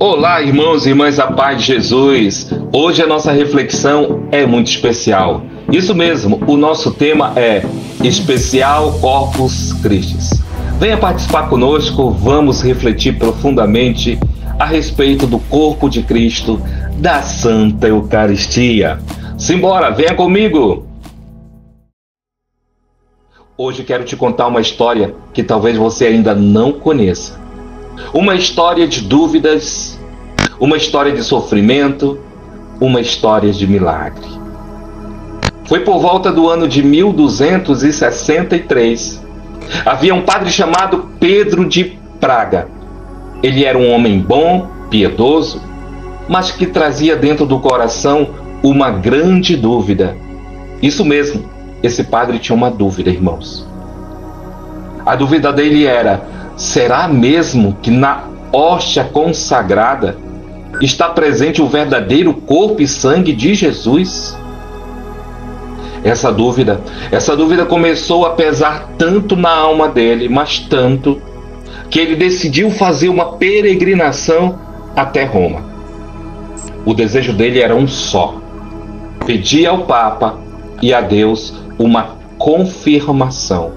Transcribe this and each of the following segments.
Olá, irmãos e irmãs, a paz de Jesus. Hoje a nossa reflexão é muito especial. Isso mesmo, o nosso tema é Especial Corpus Christi. Venha participar conosco, vamos refletir profundamente a respeito do corpo de Cristo, da Santa Eucaristia. Simbora, venha comigo! Hoje quero te contar uma história que talvez você ainda não conheça. Uma história de dúvidas, uma história de sofrimento, uma história de milagre. Foi por volta do ano de 1263. Havia um padre chamado Pedro de Praga. Ele era um homem bom, piedoso, mas que trazia dentro do coração uma grande dúvida. Isso mesmo, esse padre tinha uma dúvida, irmãos. A dúvida dele era: será mesmo que na hóstia consagrada está presente o verdadeiro corpo e sangue de Jesus? Essa dúvida começou a pesar tanto na alma dele, mas tanto, que ele decidiu fazer uma peregrinação até Roma. O desejo dele era um só: pedir ao Papa e a Deus uma confirmação,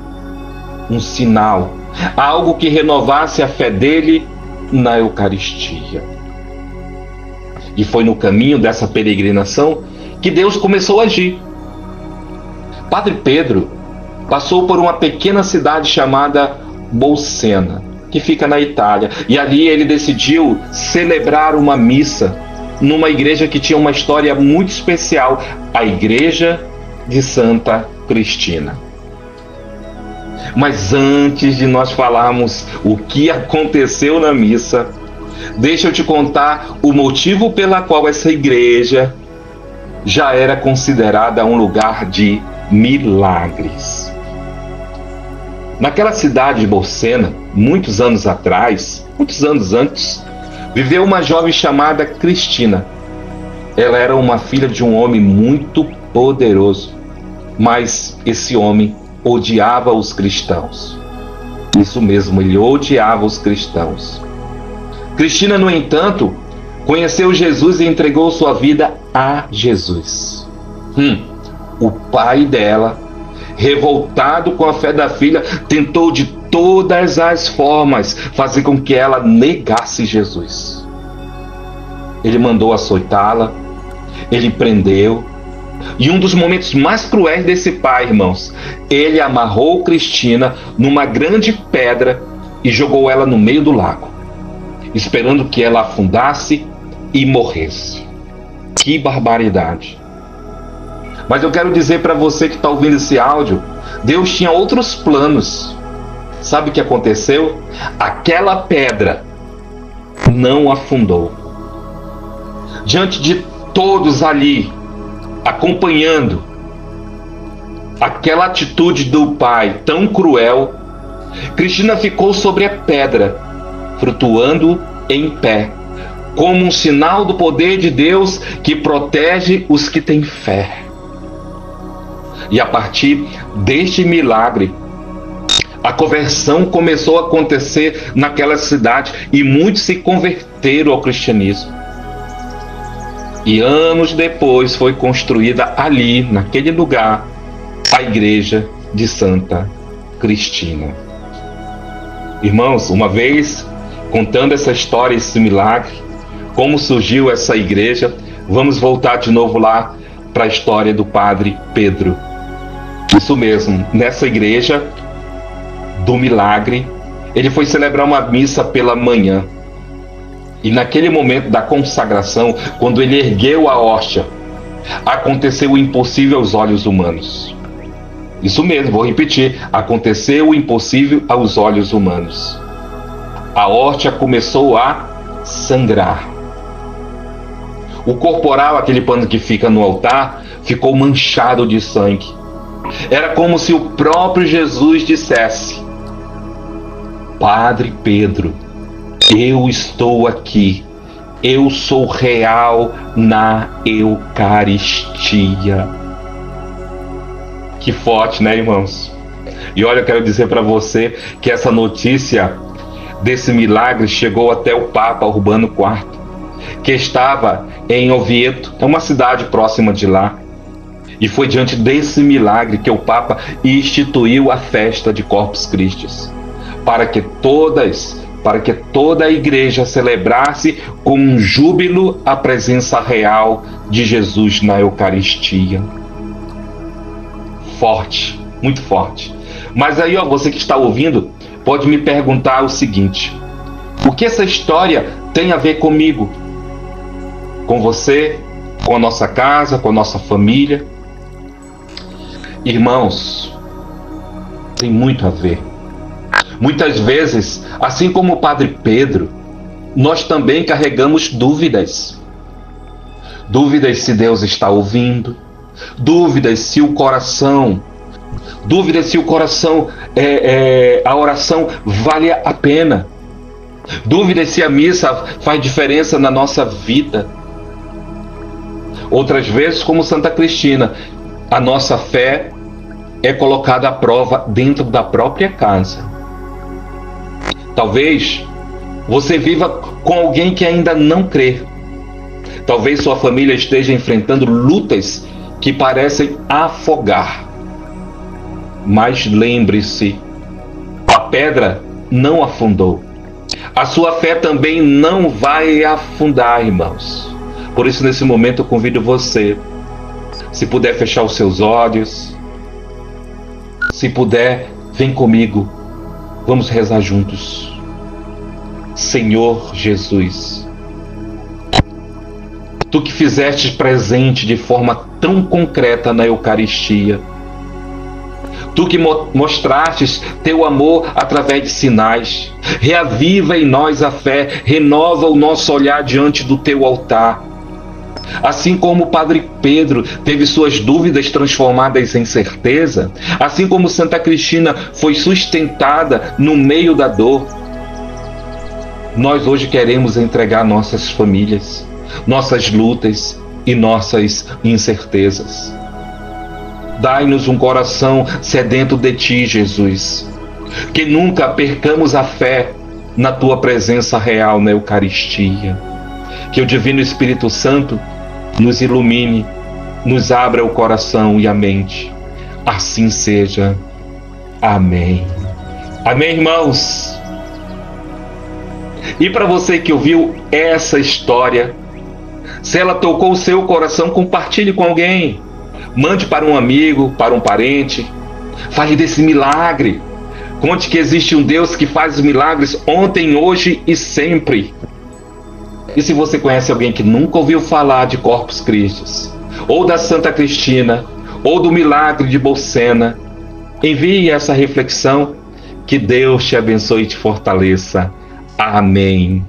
um sinal, algo que renovasse a fé dele na Eucaristia. E foi no caminho dessa peregrinação que Deus começou a agir. Padre Pedro passou por uma pequena cidade chamada Bolsena, que fica na Itália, e ali ele decidiu celebrar uma missa numa igreja que tinha uma história muito especial, a Igreja de Santa Cristina. Mas antes de nós falarmos o que aconteceu na missa, deixa eu te contar o motivo pela qual essa igreja já era considerada um lugar de milagres. Naquela cidade de Bolsena, muitos anos atrás, muitos anos antes, viveu uma jovem chamada Cristina. Ela era uma filha de um homem muito poderoso, mas esse homem odiava os cristãos. Isso mesmo, ele odiava os cristãos. Cristina, no entanto, conheceu Jesus e entregou sua vida a Jesus. O pai dela, revoltado com a fé da filha, tentou de todas as formas fazer com que ela negasse Jesus. Ele mandou açoitá-la, ele prendeu. E um dos momentos mais cruéis desse pai, irmãos, ele amarrou Cristina numa grande pedra e jogou ela no meio do lago, esperando que ela afundasse e morresse. Que barbaridade! Mas eu quero dizer para você que está ouvindo esse áudio, Deus tinha outros planos. Sabe o que aconteceu? Aquela pedra não afundou. Diante de todos ali, acompanhando aquela atitude do pai tão cruel, Cristina ficou sobre a pedra, flutuando em pé, como um sinal do poder de Deus que protege os que têm fé. E a partir deste milagre, a conversão começou a acontecer naquela cidade e muitos se converteram ao cristianismo. E anos depois foi construída ali, naquele lugar, a Igreja de Santa Cristina. Irmãos, uma vez contando essa história, esse milagre, como surgiu essa igreja, vamos voltar de novo lá para a história do Padre Pedro. Isso mesmo, nessa igreja do milagre, ele foi celebrar uma missa pela manhã. E naquele momento da consagração, quando ele ergueu a hóstia, aconteceu o impossível aos olhos humanos. Isso mesmo, vou repetir, aconteceu o impossível aos olhos humanos. A hóstia começou a sangrar. O corporal, aquele pano que fica no altar, ficou manchado de sangue. Era como se o próprio Jesus dissesse: Padre Pedro, eu estou aqui, eu sou real na Eucaristia. Que forte, né, irmãos? E olha, eu quero dizer para você que essa notícia desse milagre chegou até o Papa Urbano IV, que estava em Oviedo, é uma cidade próxima de lá. E foi diante desse milagre que o Papa instituiu a festa de Corpus Christi, para que toda a igreja celebrasse com júbilo a presença real de Jesus na Eucaristia. Forte, muito forte. Mas aí, você que está ouvindo, pode me perguntar o seguinte: o que essa história tem a ver comigo? Com você, com a nossa casa, com a nossa família? Irmãos, tem muito a ver. Muitas vezes, assim como o Padre Pedro, nós também carregamos dúvidas. Dúvidas se Deus está ouvindo, dúvidas se o coração, a oração vale a pena, dúvidas se a missa faz diferença na nossa vida. Outras vezes, como Santa Cristina, a nossa fé é colocada à prova dentro da própria casa. Talvez você viva com alguém que ainda não crê. Talvez sua família esteja enfrentando lutas que parecem afogar. Mas lembre-se, a pedra não afundou. A sua fé também não vai afundar, irmãos. Por isso, nesse momento, eu convido você, se puder fechar os seus olhos, se puder, vem comigo, vamos rezar juntos. Senhor Jesus, Tu que fizeste presente de forma tão concreta na Eucaristia, Tu que mostrastes Teu amor através de sinais, reaviva em nós a fé, renova o nosso olhar diante do Teu altar. Assim como o Padre Pedro teve suas dúvidas transformadas em certeza, assim como Santa Cristina foi sustentada no meio da dor, nós hoje queremos entregar nossas famílias, nossas lutas e nossas incertezas. Dai-nos um coração sedento de Ti, Jesus, que nunca percamos a fé na Tua presença real na Eucaristia. Que o Divino Espírito Santo nos ilumine, nos abra o coração e a mente. Assim seja. Amém. Amém, irmãos? E para você que ouviu essa história, se ela tocou o seu coração, compartilhe com alguém. Mande para um amigo, para um parente. Fale desse milagre. Conte que existe um Deus que faz milagres ontem, hoje e sempre. E se você conhece alguém que nunca ouviu falar de Corpus Christi, ou da Santa Cristina, ou do milagre de Bolsena, envie essa reflexão. Que Deus te abençoe e te fortaleça. Amém.